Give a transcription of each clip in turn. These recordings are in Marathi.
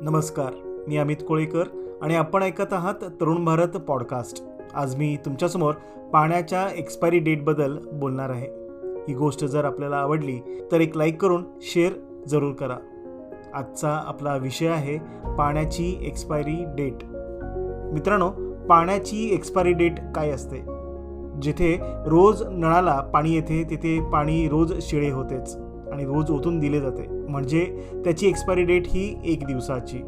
नमस्कार, मी अमित कोळेकर आणि आपण ऐकत आहात तरुण भारत पॉडकास्ट. आज मी तुमच्यासमोर पाण्याच्या एक्सपायरी डेटबद्दल बोलणार आहे. ही गोष्ट जर आपल्याला आवडली तर एक लाईक करून शेअर जरूर करा. आजचा आपला विषय आहे पाण्याची एक्सपायरी डेट. मित्रांनो, पाण्याची एक्सपायरी डेट काय असते? जिथे रोज नळाला पाणी येते तिथे पाणी रोज शिळे होतेच आणि रोज ओतून दिले जाते, म्हणजे त्याची एक्सपायरी डेट ही 1 दिवसाची.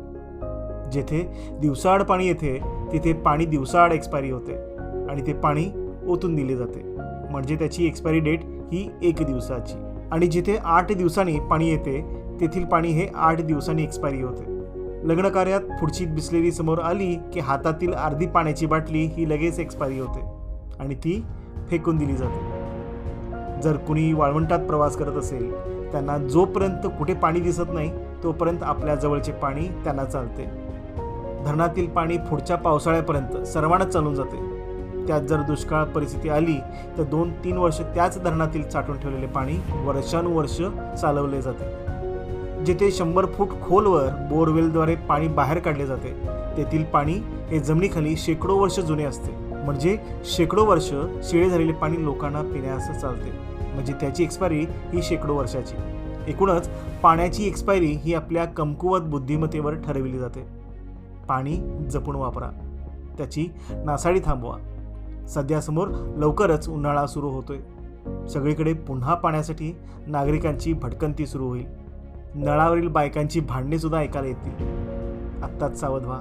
जेथे दिवसाआड पाणी येते तिथे पाणी दिवसाआड एक्सपायरी होते आणि ते पाणी ओतून दिले जाते, म्हणजे त्याची एक्सपायरी डेट ही 1 दिवसाची. आणि जिथे 8 दिवसांनी पाणी येते तेथील पाणी हे 8 दिवसांनी एक्सपायरी होते. लग्न कार्यात पुढची बिसलेरी समोर आली की हातातील अर्धी पाण्याची बाटली ही लगेच एक्सपायरी होते आणि ती फेकून दिली जाते. जर कुणी वाळवंटात प्रवास करत असेल त्यांना जोपर्यंत कुठे पाणी दिसत नाही तोपर्यंत आपल्या जवळचे पाणी त्यांना चालते. धरणातील पाणी पुढच्या पावसाळ्यापर्यंत सर्वांनाच चालून जाते. त्यात जर दुष्काळ परिस्थिती आली तर 2-3 वर्ष त्याच धरणातील साठवून ठेवलेले पाणी वर्षानुवर्ष चालवले जाते. जिथे 100 फूट खोलवर बोरवेलद्वारे पाणी बाहेर काढले जाते तेथील पाणी हे जमिनीखाली शेकडो वर्ष जुने असते, म्हणजे शेकडो वर्ष शिळे झालेले पाणी लोकांना पिण्यास चालते, म्हणजे त्याची एक्सपायरी ही शेकडो वर्षाची. एकूणच पाण्याची एक्सपायरी ही आपल्या कमकुवत बुद्धिमत्तेवर ठरविली जाते. पाणी जपून वापरा, त्याची नासाडी थांबवा. सध्यासमोर लवकरच उन्हाळा सुरू होतोय. सगळीकडे पुन्हा पाण्यासाठी नागरिकांची भटकंती सुरू होईल. नळावरील बायकांची भांडणे सुद्धा ऐकायला येतील. आत्ताच सावध व्हा,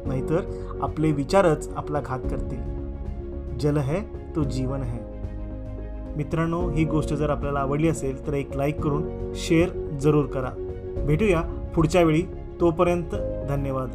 नाहीतर आपले विचारच आपला घात करतील. जल है तो जीवन है. मित्रांनो, ही गोष्ट जर आपल्याला आवडली असेल तर एक लाईक करून शेअर जरूर करा. भेटूया पुढच्या वेळी. तोपर्यंत धन्यवाद.